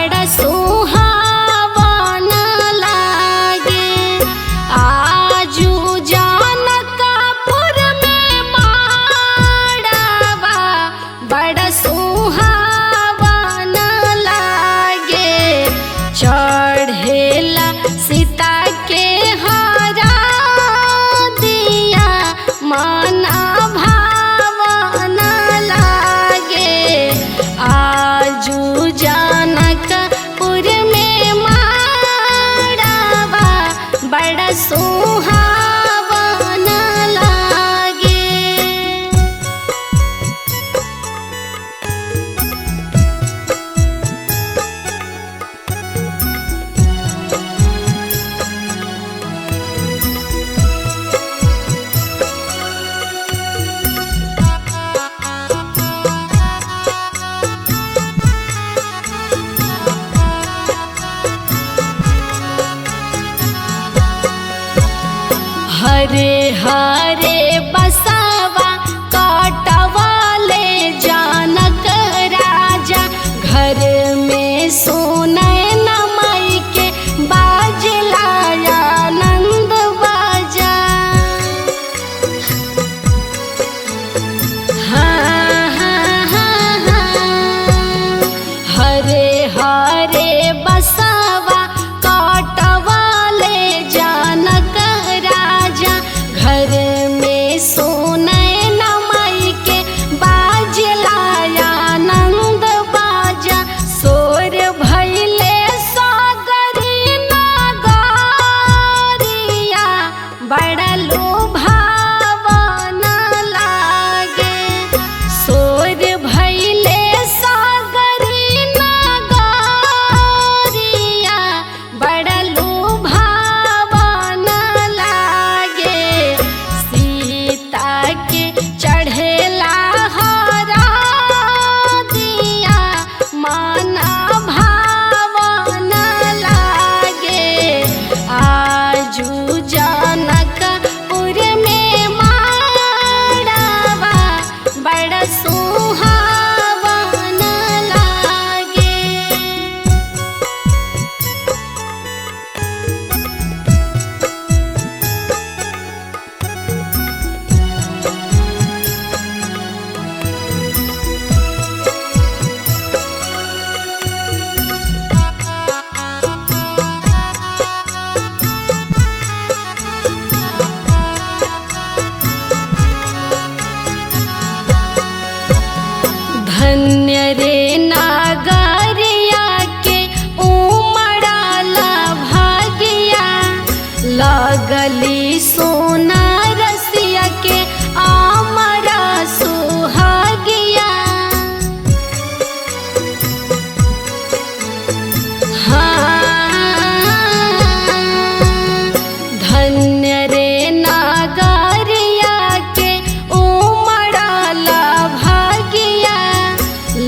बड़ा सुहावन लागे। आजू जनकपुर में माड़वा बड़ा सुहावन लागे। चढ़ेला सीता के हरा दिया मना भावन लागे। आजू जनकपुर में माड़वा बड़ा सुहावन लागे। हरे हरे बसवा काटवाले जानक राजा। घर में सुनय न माई के बाजला आनंद बाजा। हाँ हाँ हाँ हाँ। हरे हरे बसवा काटवाले जानक राजा। घर में सुनय न माई के बाजला आनंद बाजा। सोर भइले सागरी नगरिया बड़ा लुभावन लागे। सोर भइले सागरी नगरिया बड़ा लुभावन लागे। सीता के चढ़ेला हरा दिया मना भावन लागे। आजू जनकपुर में माड़वा बड़ा सुहावन लागे। धन्य रे नागरिया के उमड़ाला भागिया। लगली सोना रसिया के आमरा सुहागिया। हाँ धन्य रे नागरिया के उमड़ाला भागिया।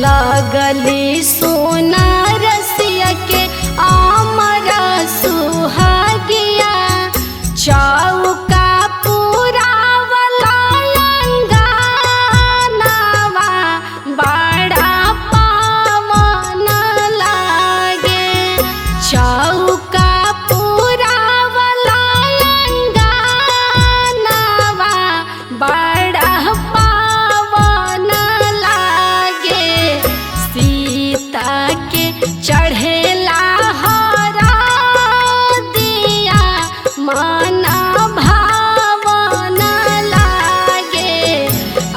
लगली सोना रसिया के आमरा सुहागिया। चौका पुरावला अंगनवा बड़ा पावन लागे। चौका पुरावला अंगनवा बड़ा पावन लागे। सीता के चढ़ेला हरा दिया मना भावन लागे।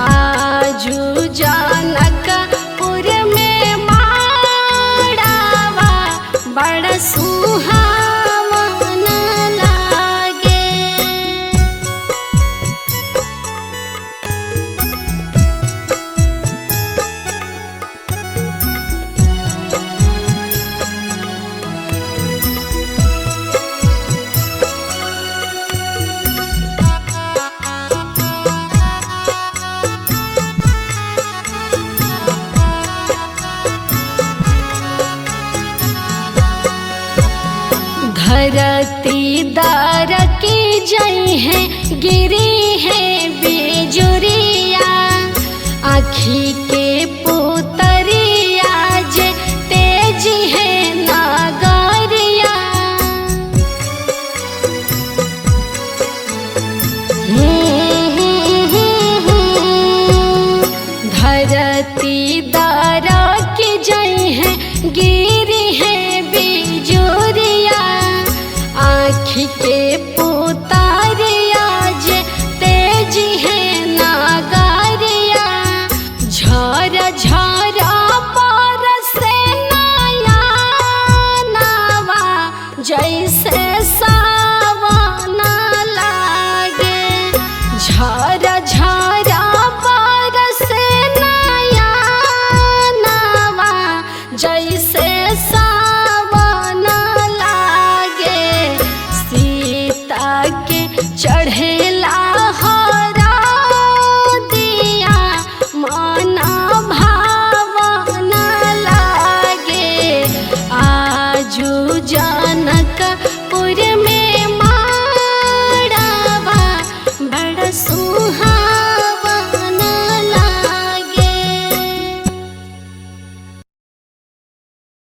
आजू जनकपुर में माड़वा बड़ा सुहावन लागे। धरती दार की जई है गिरी है बेजुरिया, आँखी के